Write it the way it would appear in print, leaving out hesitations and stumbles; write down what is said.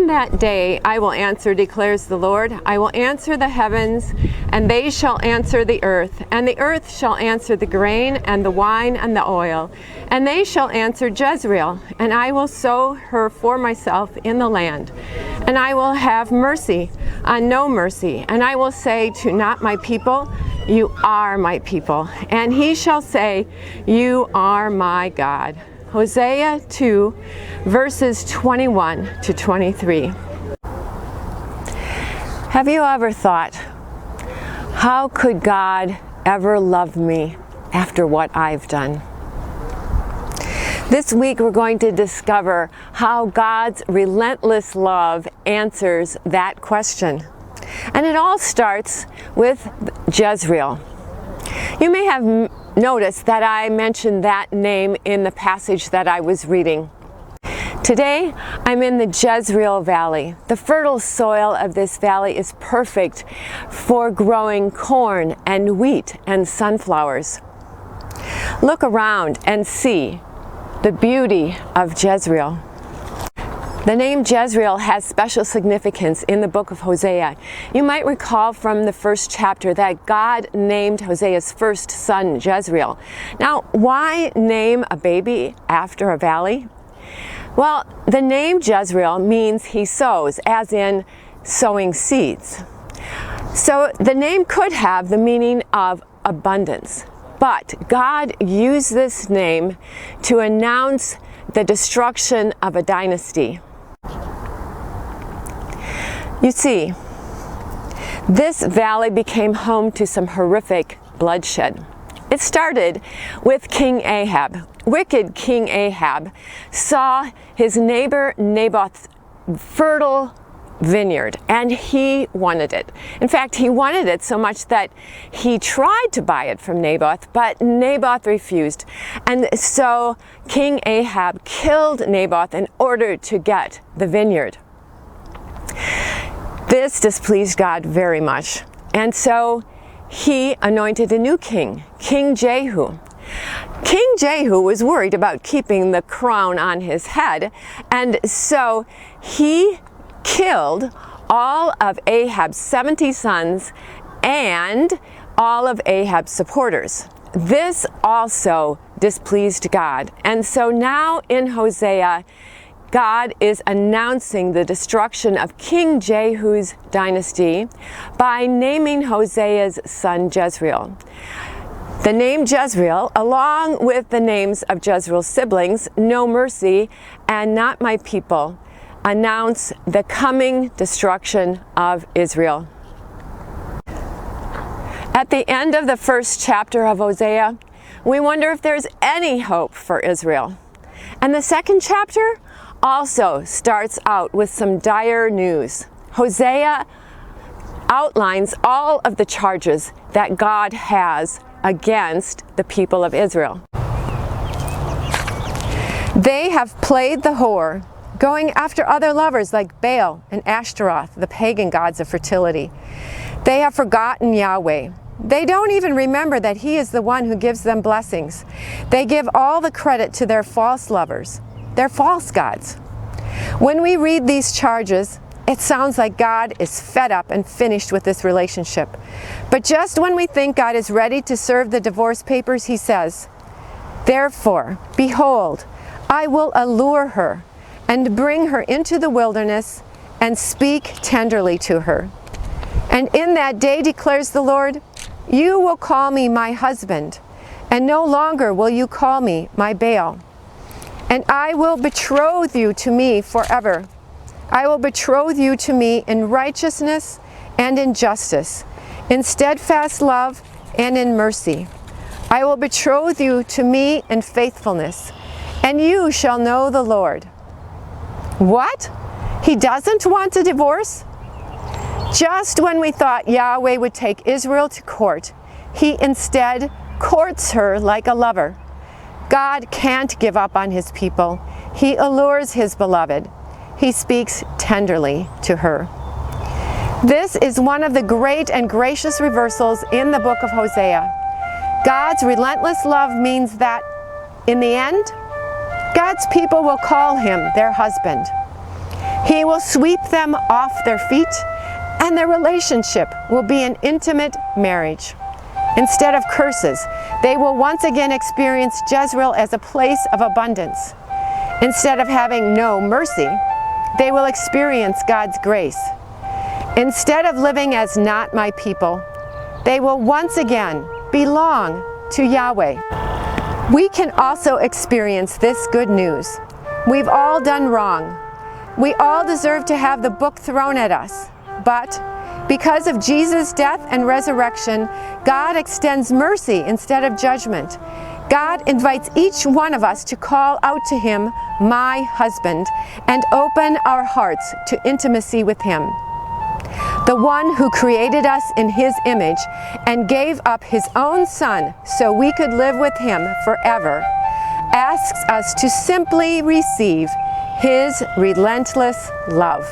in that day I will answer, declares the Lord. I will answer the heavens, and they shall answer the earth, and the earth shall answer the grain and the wine and the oil, and they shall answer Jezreel, and I will sow her for myself in the land, and I will have mercy on no mercy, and I will say to not my people, you are my people, and he shall say, you are my God. Hosea 2, verses 21 to 23. Have you ever thought, how could God ever love me after what I've done? This week we're going to discover how God's relentless love answers that question. And it all starts with Jezreel. You may have noticed that I mentioned that name in the passage that I was reading. Today, I'm in the Jezreel Valley. The fertile soil of this valley is perfect for growing corn and wheat and sunflowers. Look around and see the beauty of Jezreel. The name Jezreel has special significance in the book of Hosea. You might recall from the first chapter that God named Hosea's first son Jezreel. Now, why name a baby after a valley? Well, the name Jezreel means he sows, as in sowing seeds. So the name could have the meaning of abundance, but God used this name to announce the destruction of a dynasty. You see, this valley became home to some horrific bloodshed. It started with King Ahab. Wicked King Ahab saw his neighbor Naboth's fertile vineyard, and he wanted it. In fact, he wanted it so much that he tried to buy it from Naboth, but Naboth refused. And so King Ahab killed Naboth in order to get the vineyard. This displeased God very much, and so he anointed a new king, King Jehu. King Jehu was worried about keeping the crown on his head, and so he killed all of Ahab's 70 sons and all of Ahab's supporters. This also displeased God, and so now in Hosea, God is announcing the destruction of King Jehu's dynasty by naming Hosea's son Jezreel. The name Jezreel, along with the names of Jezreel's siblings, No Mercy and Not My People, announce the coming destruction of Israel. At the end of the first chapter of Hosea, we wonder if there's any hope for Israel. And the second chapter also starts out with some dire news. Hosea outlines all of the charges that God has against the people of Israel. They have played the whore, going after other lovers like Baal and Ashtaroth, the pagan gods of fertility. They have forgotten Yahweh. They don't even remember that He is the one who gives them blessings. They give all the credit to their false lovers, their false gods. When we read these charges, it sounds like God is fed up and finished with this relationship. But just when we think God is ready to serve the divorce papers, He says, "Therefore, behold, I will allure her and bring her into the wilderness and speak tenderly to her. And in that day, declares the Lord, you will call me my husband, and no longer will you call me my Baal. And I will betroth you to me forever. I will betroth you to me in righteousness and in justice, in steadfast love and in mercy. I will betroth you to me in faithfulness, and you shall know the Lord." What? He doesn't want a divorce? Just when we thought Yahweh would take Israel to court, He instead courts her like a lover. God can't give up on His people. He allures His beloved. He speaks tenderly to her. This is one of the great and gracious reversals in the book of Hosea. God's relentless love means that, in the end, God's people will call Him their husband. He will sweep them off their feet, and their relationship will be an intimate marriage. Instead of curses, they will once again experience Jezreel as a place of abundance. Instead of having no mercy, they will experience God's grace. Instead of living as not my people, they will once again belong to Yahweh. We can also experience this good news. We've all done wrong. We all deserve to have the book thrown at us. But because of Jesus' death and resurrection, God extends mercy instead of judgment. God invites each one of us to call out to Him, my husband, and open our hearts to intimacy with Him. The one who created us in His image and gave up His own Son so we could live with Him forever, asks us to simply receive His relentless love.